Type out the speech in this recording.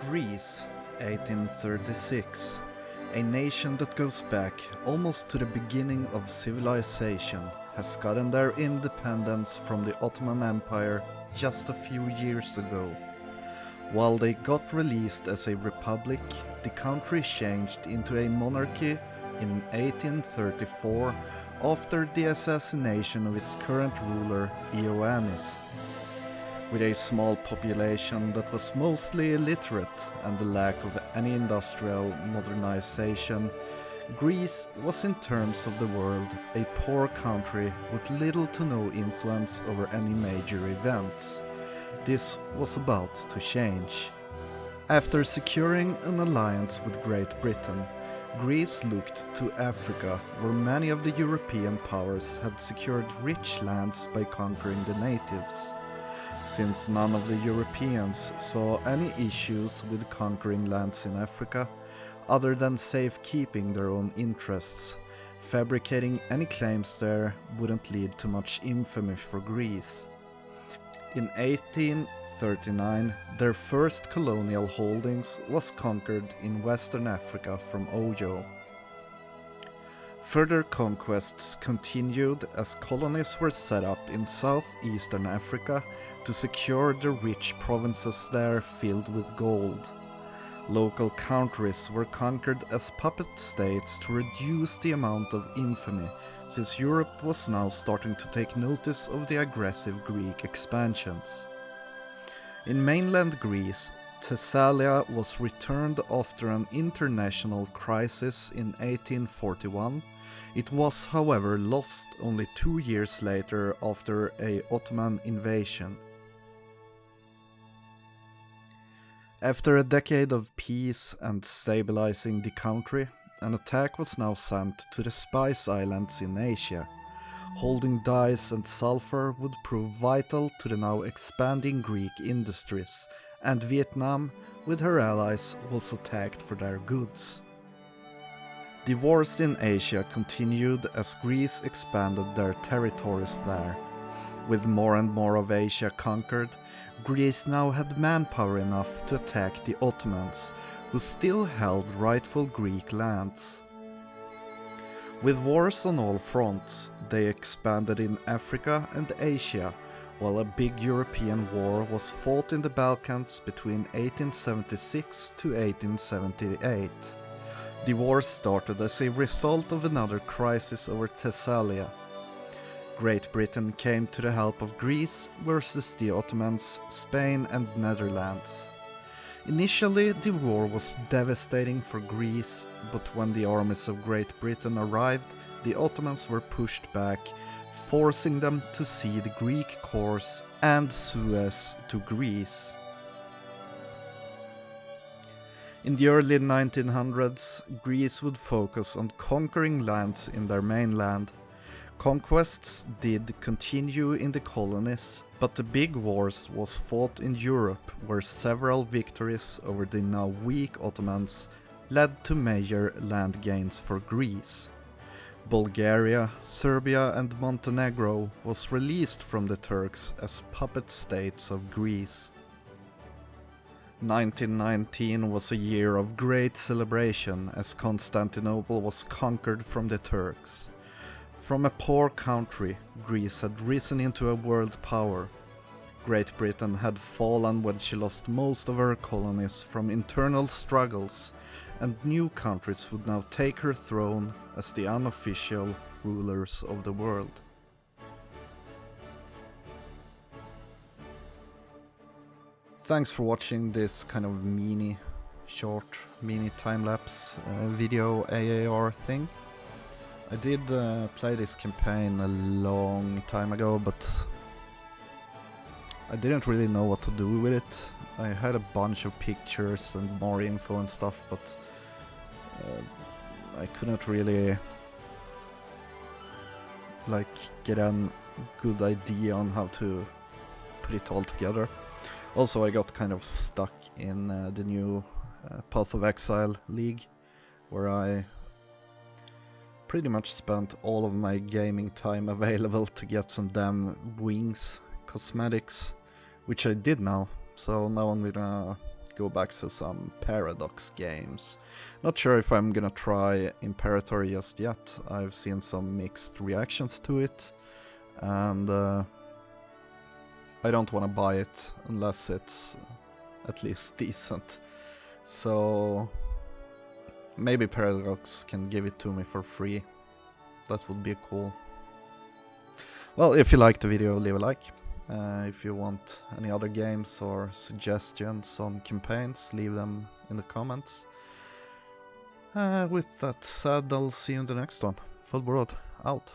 Greece, 1836. A nation that goes back almost to the beginning of civilization has gotten their independence from the Ottoman Empire just a few years ago. While they got released as a republic, the country changed into a monarchy in 1834 after the assassination of its current ruler Ioannis. With a small population that was mostly illiterate and the lack of any industrial modernization, Greece was in terms of the world a poor country with little to no influence over any major events. This was about to change. After securing an alliance with Great Britain, Greece looked to Africa, where many of the European powers had secured rich lands by conquering the natives. Since none of the Europeans saw any issues with conquering lands in Africa, other than safekeeping their own interests, fabricating any claims there wouldn't lead to much infamy for Greece. In 1839, their first colonial holdings was conquered in Western Africa from Oyo. Further conquests continued as colonies were set up in southeastern Africa to secure the rich provinces there filled with gold. Local countries were conquered as puppet states to reduce the amount of infamy, since Europe was now starting to take notice of the aggressive Greek expansions. In mainland Greece, Thessalia was returned after an international crisis in 1841. It was, however, lost only 2 years later after an Ottoman invasion. After a decade of peace and stabilizing the country, an attack was now sent to the Spice Islands in Asia. Holding dyes and sulfur would prove vital to the now expanding Greek industries, and Vietnam, with her allies, was attacked for their goods. The wars in Asia continued as Greece expanded their territories there. With more and more of Asia conquered, Greece now had manpower enough to attack the Ottomans, who still held rightful Greek lands. With wars on all fronts, they expanded in Africa and Asia, while a big European war was fought in the Balkans between 1876 to 1878. The war started as a result of another crisis over Thessalia. Great Britain came to the help of Greece versus the Ottomans, Spain and Netherlands. Initially, the war was devastating for Greece, but when the armies of Great Britain arrived, the Ottomans were pushed back, forcing them to cede Greek Kos and Suez to Greece. In the early 1900s, Greece would focus on conquering lands in their mainland. Conquests did continue in the colonies, but the big wars was fought in Europe, where several victories over the now weak Ottomans led to major land gains for Greece. Bulgaria, Serbia and Montenegro was released from the Turks as puppet states of Greece. 1919 was a year of great celebration as Constantinople was conquered from the Turks. From a poor country, Greece had risen into a world power. Great Britain had fallen when she lost most of her colonies from internal struggles, and new countries would now take her throne as the unofficial rulers of the world. Thanks for watching this kind of short mini time-lapse video AAR thing. I did play this campaign a long time ago, but I didn't really know what to do with it. I had a bunch of pictures and more info and stuff, but I couldn't really get a good idea on how to put it all together. Also, I got kind of stuck in the new Path of Exile League, where I pretty much spent all of my gaming time available to get some damn wings cosmetics, which I did now. So now I'm gonna go back to some Paradox games. Not sure if I'm gonna try Imperator just yet. I've seen some mixed reactions to it, and I don't want to buy it unless it's at least decent. So maybe Paradox can give it to me for free. That would be cool. Well, if you liked the video, leave a like. If you want any other games or suggestions on campaigns, leave them in the comments. With that said, I'll see you in the next one. Fullbordad out.